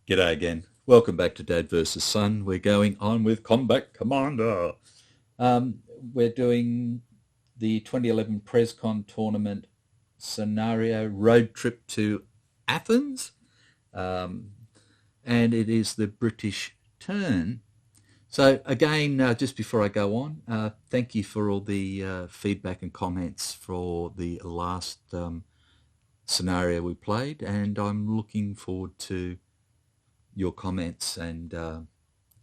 G'day again. Welcome back to Dad versus Son. We're going on with Combat Commander. Um, we're doing the 2011 PresCon tournament scenario road trip to Athens, um, and it is the British turn. So again, just before I go on, thank you for all the feedback and comments for the last scenario we played, and I'm looking forward to your comments and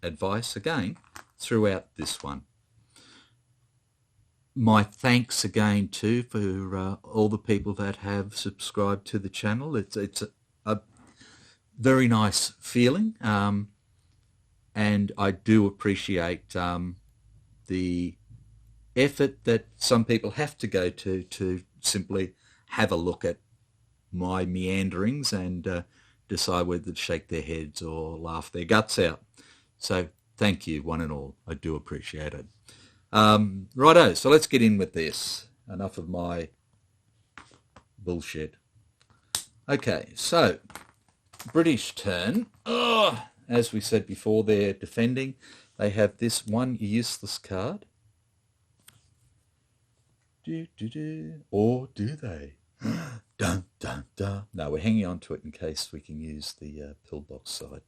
advice again throughout this one. My thanks again too for all the people that have subscribed to the channel. It's a very nice feeling, and I do appreciate the effort that some people have to go to simply have a look at my meanderings and decide whether to shake their heads or laugh their guts out. So thank you, one and all. I do appreciate it. Righto, so let's get in with this. Enough of my bullshit. Okay, so British turn. Oh, as we said before, they're defending. They have this one useless card. Or do they? Dun, dun, dun. No, we're hanging on to it in case we can use the pillbox side.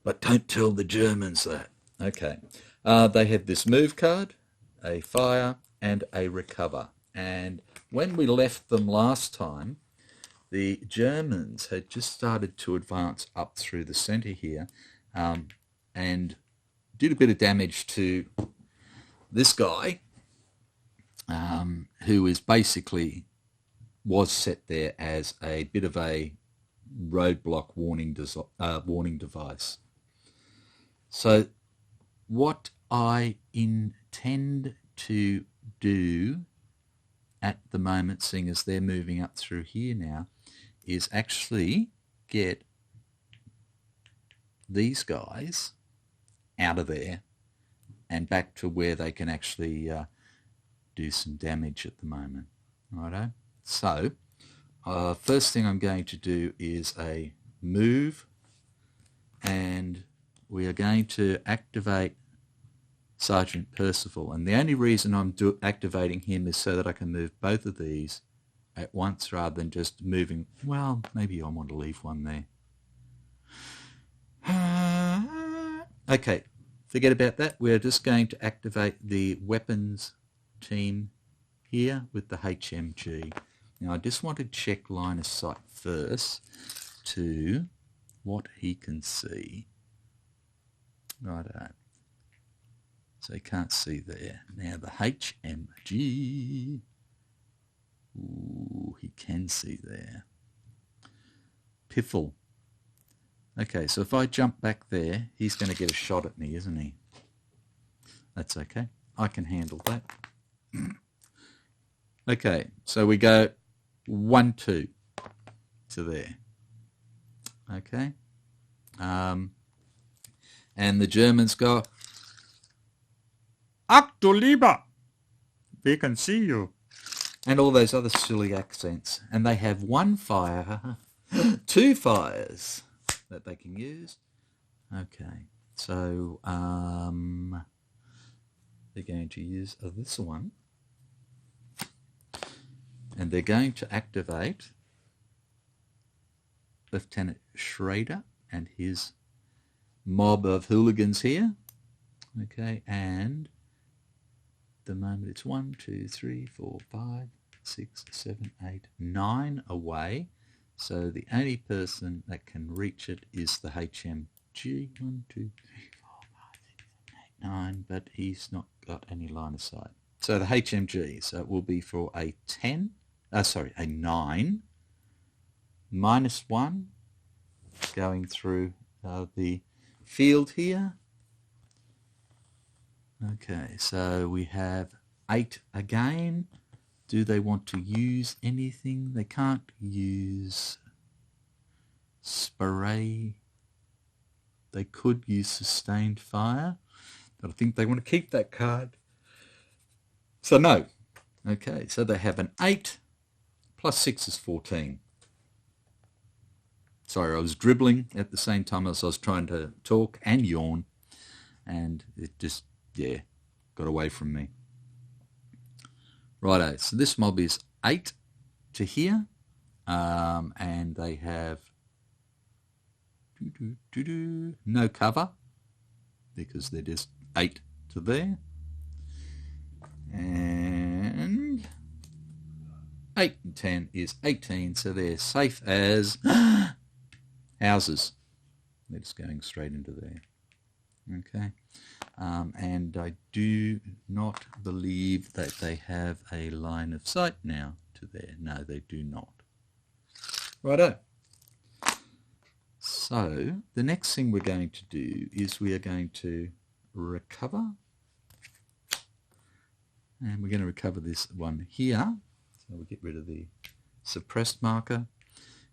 But don't tell the Germans that. Okay. They have this move card, a fire, and a recover. And when we left them last time, the Germans had just started to advance up through the centre here and did a bit of damage to this guy, who is basically was set there as a bit of a roadblock warning device. So what I intend to do at the moment, seeing as they're moving up through here now, is actually get these guys out of there and back to where they can actually do some damage at the moment. Righto? So, first thing I'm going to do is a move, and we are going to activate Sergeant Percival. And the only reason I'm activating him is so that I can move both of these at once rather than just moving. Well, maybe I want to leave one there. Okay, forget about that. We're just going to activate the weapons team here with the HMG. Now I just want to check line of sight first to what he can see. Righto. So he can't see there. Now the HMG. Ooh, he can see there. Piffle. Okay, so if I jump back there, he's going to get a shot at me, isn't he? That's okay. I can handle that. Okay, so we go 1, 2 to there. Okay. And the Germans go, Ach du lieber, we can see you. And all those other silly accents. And they have one fire, 2 fires that they can use. Okay, so they're going to use this one. And they're going to activate Lieutenant Schrader and his mob of hooligans here. Okay, and the moment it's 1, 2, 3, 4, 5, 6, 7, 8, 9 away. So the only person that can reach it is the HMG. 1, 2, 3, 4, 5, 6, 7, 8, 9, but he's not got any line of sight. So the HMG, so it will be for a 10, a 9, -1, going through the field here. Okay, so we have 8 again. Do they want to use anything? They can't use spray. They could use sustained fire, but I think they want to keep that card. So no. Okay, so they have an 8 plus 6 is 14. Sorry, I was dribbling at the same time as I was trying to talk and yawn, and it just, yeah, got away from me. Righto, so this mob is 8 to here, and they have no cover because they're just 8 to there, and 8 and 10 is 18, so they're safe as houses. They're just going straight into there. Okay, and I do not believe that they have a line of sight now to there. No, they do not. Righto. So the next thing we're going to do is we are going to recover, and we're going to recover this one here. So we'll get rid of the suppressed marker,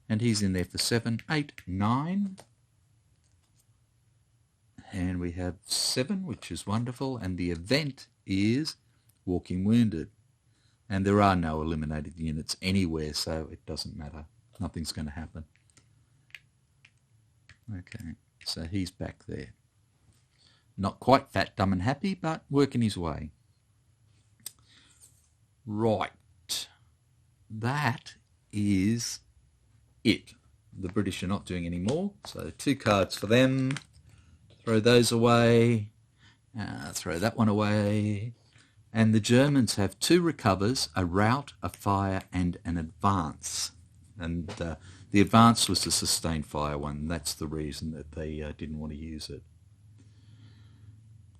and he's in there for 7, 8, 9. And we have 7, which is wonderful, and the event is walking wounded. And there are no eliminated units anywhere, so it doesn't matter. Nothing's going to happen. Okay, so he's back there. Not quite fat, dumb and happy, but working his way. Right. That is it. The British are not doing any more, so 2 cards for them. Throw those away, throw that one away. And the Germans have 2 recovers, a rout, a fire, and an advance. And the advance was the sustained fire one. That's the reason that they didn't want to use it.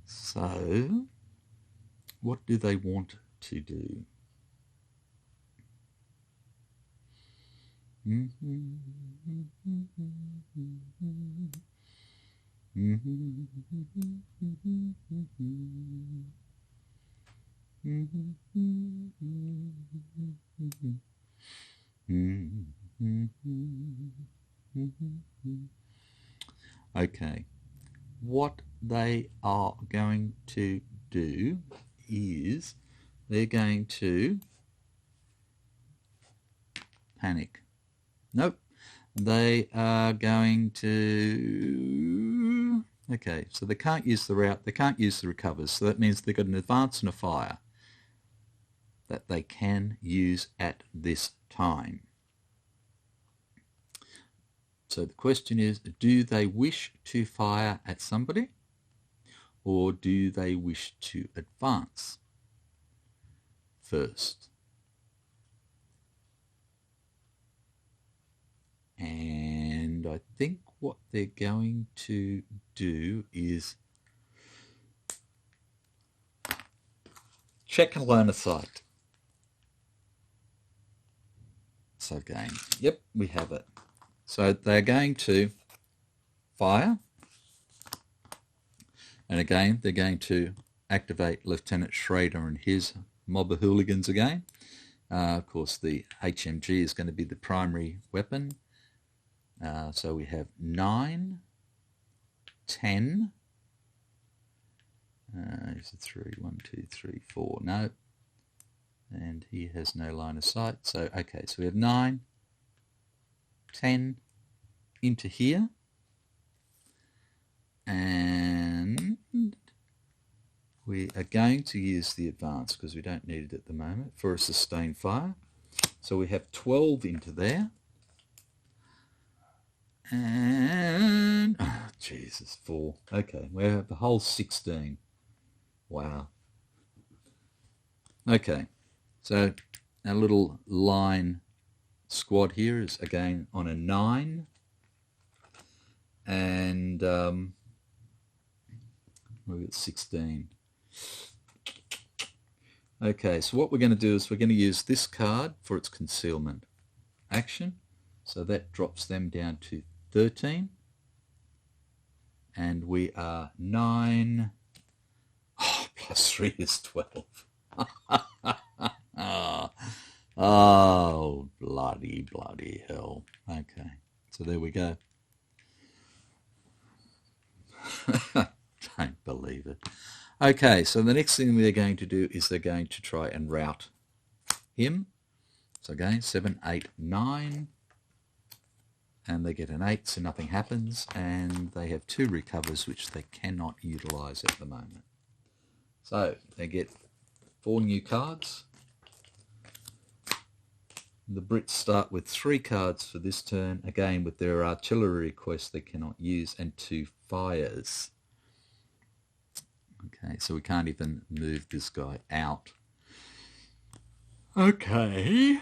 So, what do they want to do? Okay, what they are going to do is they're going to panic. Nope. They are going to... Okay, so they can't use the route, they can't use the recovers, so that means they've got an advance and a fire that they can use at this time. So the question is, do they wish to fire at somebody, or do they wish to advance first? And I think what they're going to do is check a line of sight. So again, yep, we have it. So they're going to fire, and again they're going to activate Lieutenant Schrader and his mob of hooligans again. Of course, the HMG is going to be the primary weapon. So we have 9, 10. Here's a 3, 1, 2, 3, 4. No. And he has no line of sight. So, okay, so we have 9, 10 into here. And we are going to use the advance because we don't need it at the moment for a sustained fire. So we have 12 into there. And, oh, Jesus, 4. Okay, we have the whole 16. Wow. Okay, so our little line squad here is again on a 9. And we've got 16. Okay, so what we're going to do is we're going to use this card for its concealment action. So that drops them down to 13, and we are 9. Oh, plus 3 is 12. Oh, bloody hell. Okay, so there we go. Don't believe it. Okay, so the next thing they're going to do is they're going to try and rout him. So again, 7, 8, 9. and they get an 8, so nothing happens, and they have 2 recovers which they cannot utilise at the moment. So they get 4 new cards. The Brits start with 3 cards for this turn, again with their artillery requests they cannot use, and 2 fires. Okay, so we can't even move this guy out. Okay.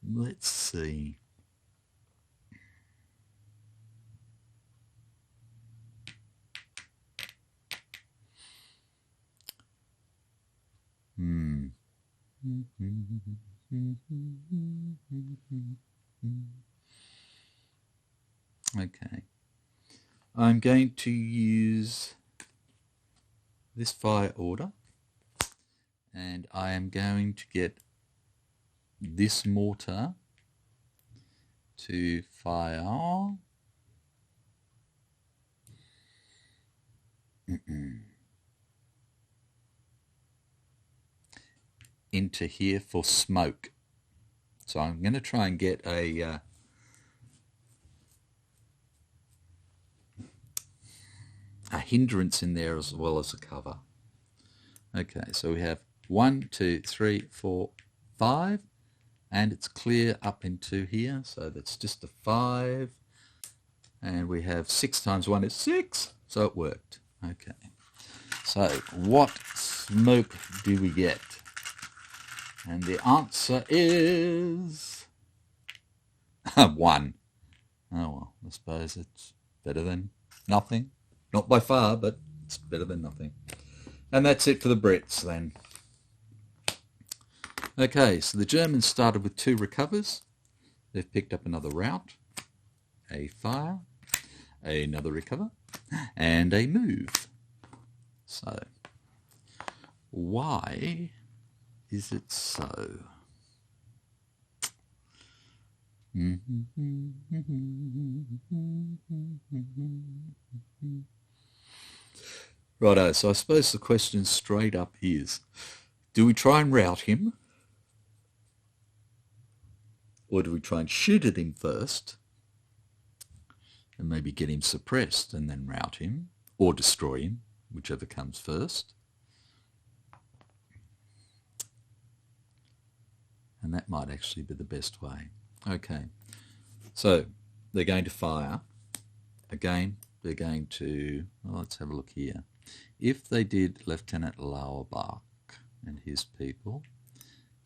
Let's see. Okay. I'm going to use this fire order, and I am going to get this mortar to fire into here for smoke. So I'm going to try and get a hindrance in there as well as a cover. Okay, so we have 1, 2, 3, 4, 5, and it's clear up into here, so that's just a 5, and we have 6 times 1 is 6, so it worked. Okay, so what smoke do we get? And the answer is 1. Oh well, I suppose it's better than nothing. Not by far, but it's better than nothing. And that's it for the Brits then. Okay, so the Germans started with 2 recovers. They've picked up another rout, a fire, another recover, and a move. So, why is it so? Righto, so I suppose the question straight up is, do we try and rout him? Or do we try and shoot at him first and maybe get him suppressed and then rout him or destroy him, whichever comes first? And that might actually be the best way. Okay, so they're going to fire. Again, they're going to, well, let's have a look here. If they did Lieutenant Lauerbach and his people,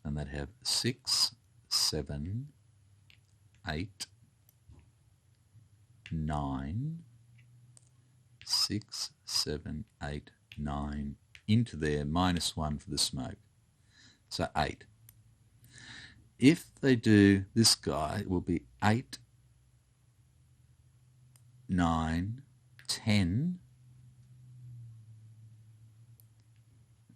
then they'd have 6, 7, 8, 9, 6, 7, 8, 9 into there, -1 for the smoke. So 8. If they do this guy, it will be 8, 9, 10.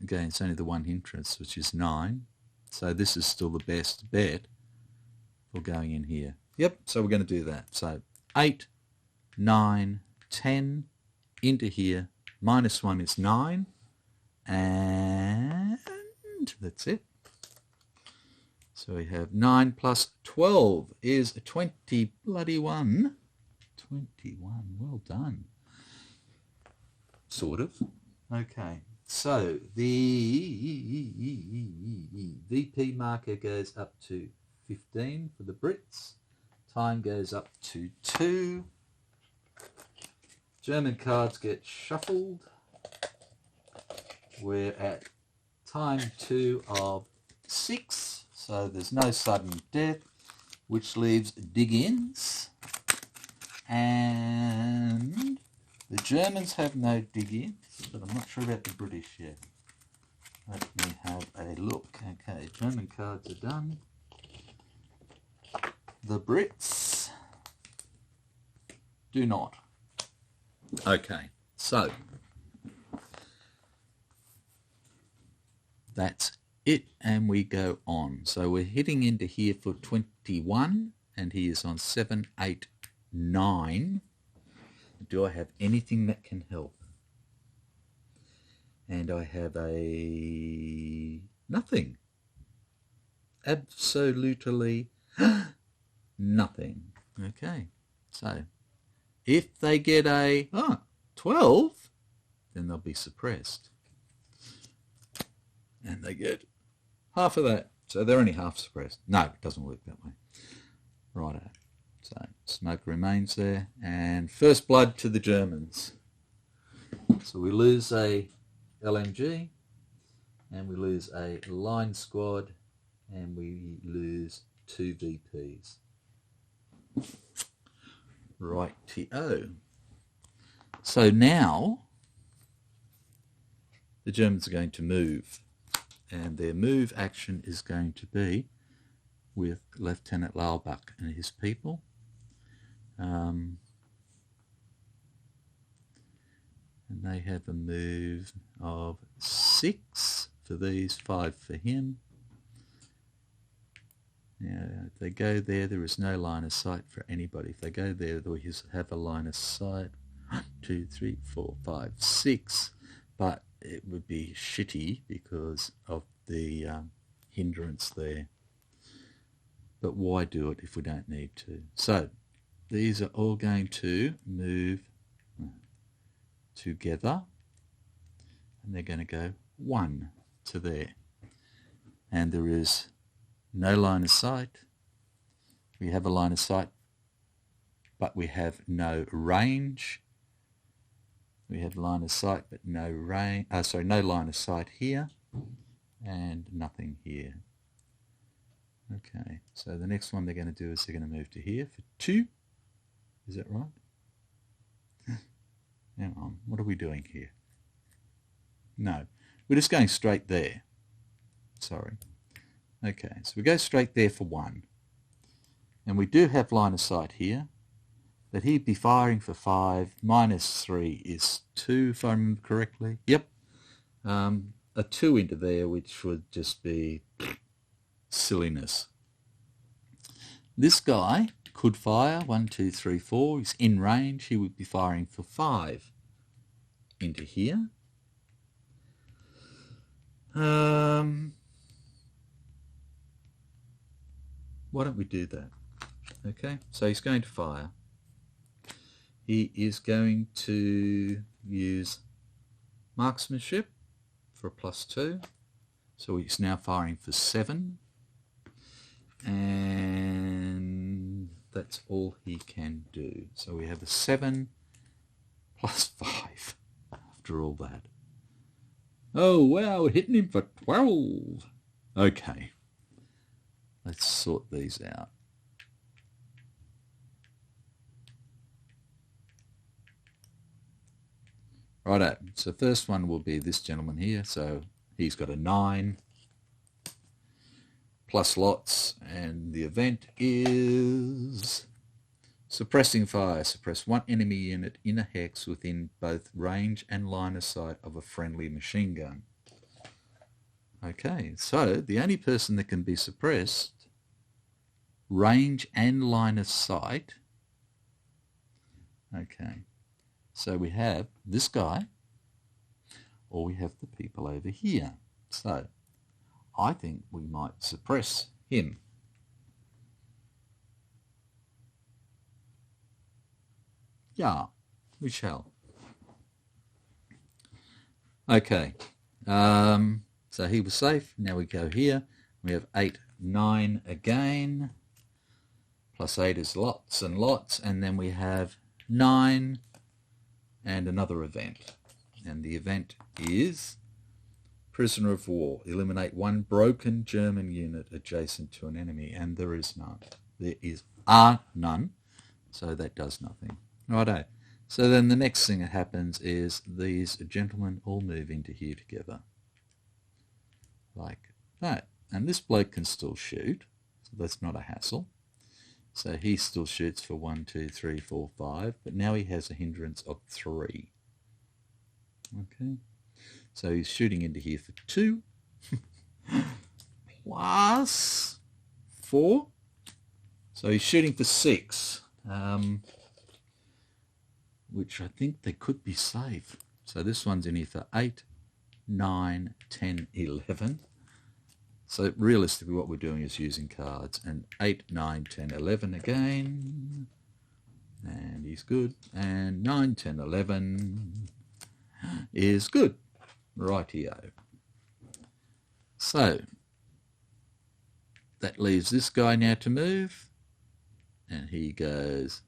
Again, it's only the one hindrance, which is 9. So this is still the best bet for going in here. Yep, so we're going to do that. So 8, 9, 10 into here. -1 is 9. And that's it. So we have 9 plus 12 is 21. 21, well done. Sort of. Okay, so the VP marker goes up to 15 for the Brits. Time goes up to 2. German cards get shuffled. We're at time 2 of 6, so there's no sudden death, which leaves dig-ins. And the Germans have no dig-ins, but I'm not sure about the British yet. Let me have a look. Okay, German cards are done. The Brits do not. Okay, so that's it, and we go on. So we're heading into here for 21, and he is on 7, 8, 9. Do I have anything that can help? And I have a nothing. Absolutely nothing. Okay, so if they get a 12, then they'll be suppressed. And they get half of that. So they're only half suppressed. No, it doesn't work that way. Righto. So smoke remains there. And first blood to the Germans. So we lose a LMG, and we lose a line squad, and we lose 2 VPs. Right-o. So now the Germans are going to move, and their move action is going to be with Lieutenant Laubach and his people. And they have a move of 6 for these, 5 for him. Now, if they go there, there is no line of sight for anybody. If they go there, they have a line of sight. 1, 2, 3, 4, 5, 6. But it would be shitty because of the hindrance there. But why do it if we don't need to? So these are all going to move together, and they're going to go 1 to there. And there is no line of sight. We have a line of sight, but we have no range. We have line of sight, but no range. No line of sight here, and nothing here. Okay, so the next one they're going to do is they're going to move to here for 2. Is that right? Hang on, what are we doing here? No, we're just going straight there. Sorry. Okay, so we go straight there for 1. And we do have line of sight here, but he'd be firing for 5. Minus 3 is 2, if I remember correctly. Yep. A 2 into there, which would just be silliness. This guy could fire 1, 2, 3, 4. He's in range. He would be firing for 5 into here. Why don't we do that? Okay, so he's going to fire. He is going to use marksmanship for a +2. So he's now firing for 7. And that's all he can do. So we have a 7 plus 5 after all that. Oh, wow, we're hitting him for 12. Okay. Let's sort these out. Righto, so first one will be this gentleman here. So he's got a 9 plus lots, and the event is suppressing fire. Suppress 1 enemy unit in a hex within both range and line of sight of a friendly machine gun. Okay, so the only person that can be suppressed, range and line of sight. Okay, so we have this guy, or we have the people over here. So I think we might suppress him. Yeah, we shall. Okay, so he was safe. Now we go here. We have 8, 9 again. Plus 8 is lots and lots. And then we have 9 and another event. And the event is prisoner of war. Eliminate 1 broken German unit adjacent to an enemy. And there is none. There are none. So that does nothing. Righto. So then the next thing that happens is these gentlemen all move into here together. Like that. And this bloke can still shoot. So that's not a hassle. So he still shoots for 1, 2, 3, 4, 5. But now he has a hindrance of 3. Okay. So he's shooting into here for 2. Plus 4. So he's shooting for 6. Which I think they could be safe. So this one's in here for 8, 9, 10, 11. So realistically what we're doing is using cards. And 8, 9, 10, 11 again. he's good. And 9, 10, 11 is good. Rightio. So that leaves this guy now to move. And he goes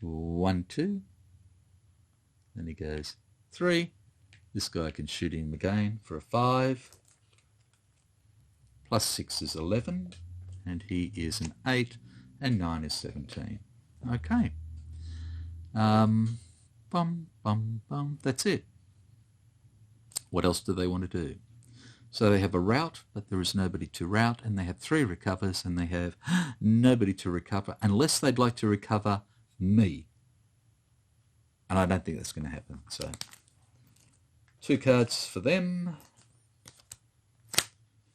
1, 2. Then he goes 3. This guy can shoot him again for a 5. Plus 6 is 11. And he is an 8. And 9 is 17. Okay. Bum, bum, bum. That's it. What else do they want to do? So they have a rout, but there is nobody to rout, and they have 3 recovers, and they have nobody to recover, unless they'd like to recover me. And I don't think that's going to happen. So 2 cards for them.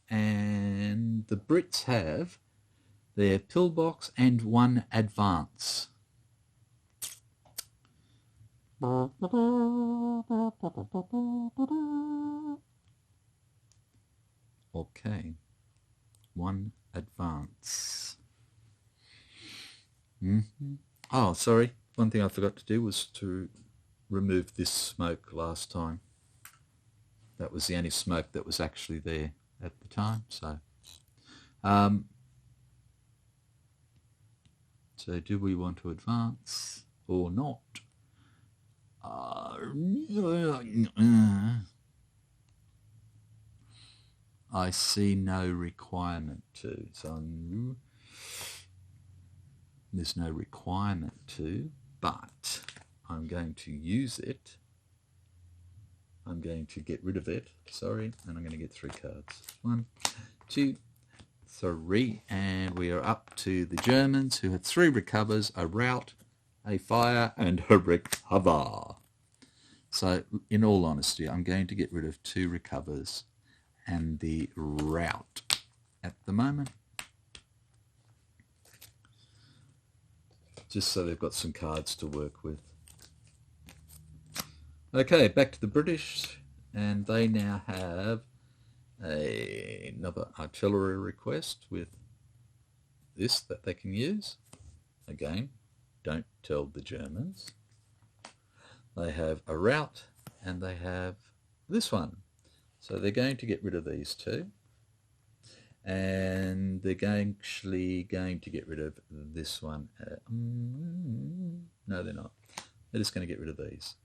And the Brits have their pillbox and 1 advance. Okay, 1 advance. Oh, sorry. One thing I forgot to do was to remove this smoke last time. That was the only smoke that was actually there at the time. So, so do we want to advance or not? I see no requirement to. So there's no requirement to, but I'm going to use it. I'm going to get rid of it, sorry, and I'm going to get 3 cards. 1, 2, 3, and we are up to the Germans, who have 3 recovers, a rout, a fire, and a recover. So, in all honesty, I'm going to get rid of 2 recovers and the rout at the moment, just so they've got some cards to work with. Okay, back to the British, and they now have another artillery request with this that they can use. Again, don't tell the Germans. They have a rout, and they have this one. So they're going to get rid of these 2. And they're actually going to get rid of this one. No, they're not. They're just going to get rid of these.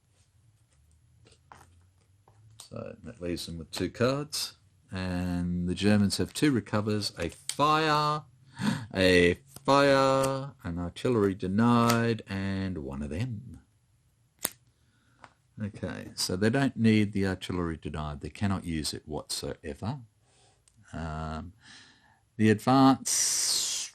So that leaves them with 2 cards. And the Germans have 2 recovers, a fire, an artillery denied, and 1 of them. Okay, so they don't need the artillery denied. They cannot use it whatsoever. The advance...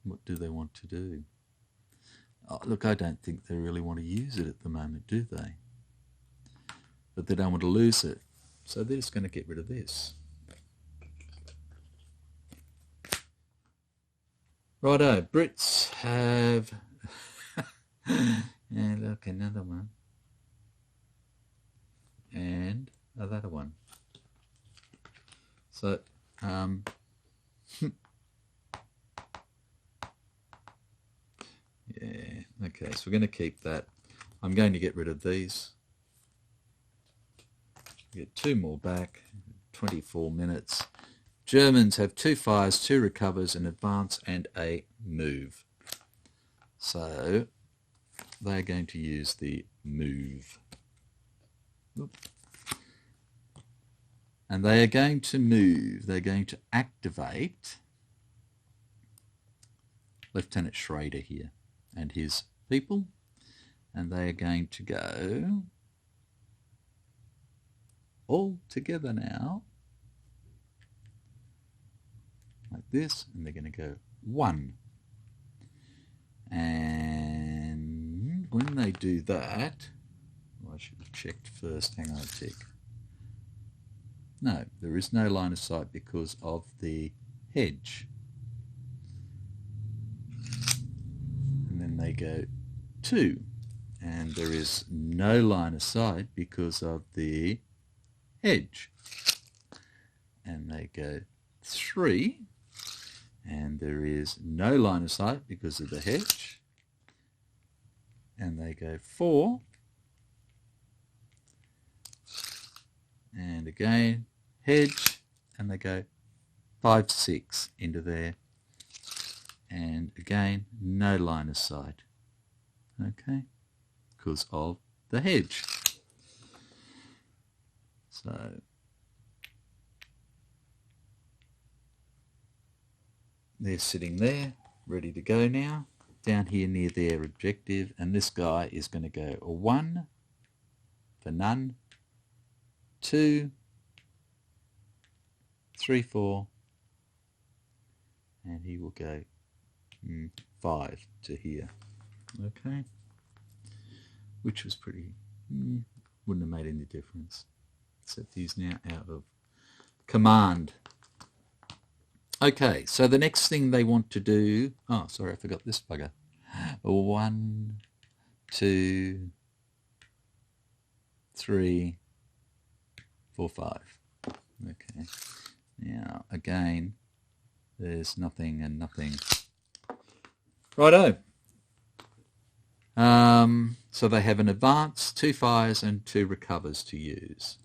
What do they want to do? Oh, look, I don't think they really want to use it at the moment, do they? But they don't want to lose it. So they're just going to get rid of this. Righto, Brits have... and look, another one. And another one. So, yeah, okay, so we're going to keep that. I'm going to get rid of these. Get 2 more back, 24 minutes. Germans have 2 fires, 2 recovers, an advance, and a move. So they're going to use the move. Oop. And they are going to move. They're going to activate Lieutenant Schrader here and his people. And they are going to go all together now, like this, and they're going to go 1. And when they do that, well, I should have checked first. Hang on a tick. No, there is no line of sight because of the hedge. go 2. And there is no line of sight because of the hedge. And they go 3. And there is no line of sight because of the hedge. And they go 4. And again, hedge. And they go 5, 6 into there. And again, no line of sight. Okay, because of the hedge. So they're sitting there, ready to go now, down here near their objective, and this guy is going to go a 1 for none, 2, 3, 4, and he will go 5 to here. Okay, which was pretty, wouldn't have made any difference, except he's now out of command. Okay, so the next thing they want to do, oh sorry, I forgot this bugger. 1, 2, 3, 4, 5. Okay, now again, there's nothing and nothing. Righto. So they have an advance, 2 fires and 2 recovers to use.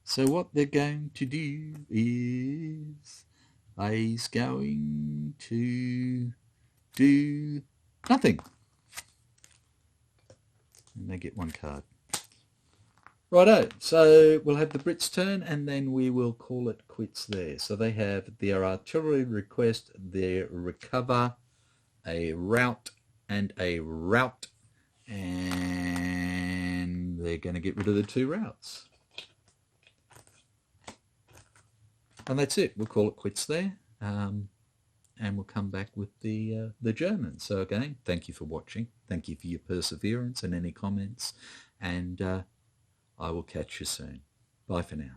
So what they're going to do is they're going to do nothing. And they get 1 card. Righto, so we'll have the Brits' turn and then we will call it quits there. So they have their artillery request, their recover, a rout and a rout, and they're going to get rid of the 2 routs. And that's it. We'll call it quits there. And we'll come back with the Germans. So again, thank you for watching. Thank you for your perseverance and any comments. And I will catch you soon. Bye for now.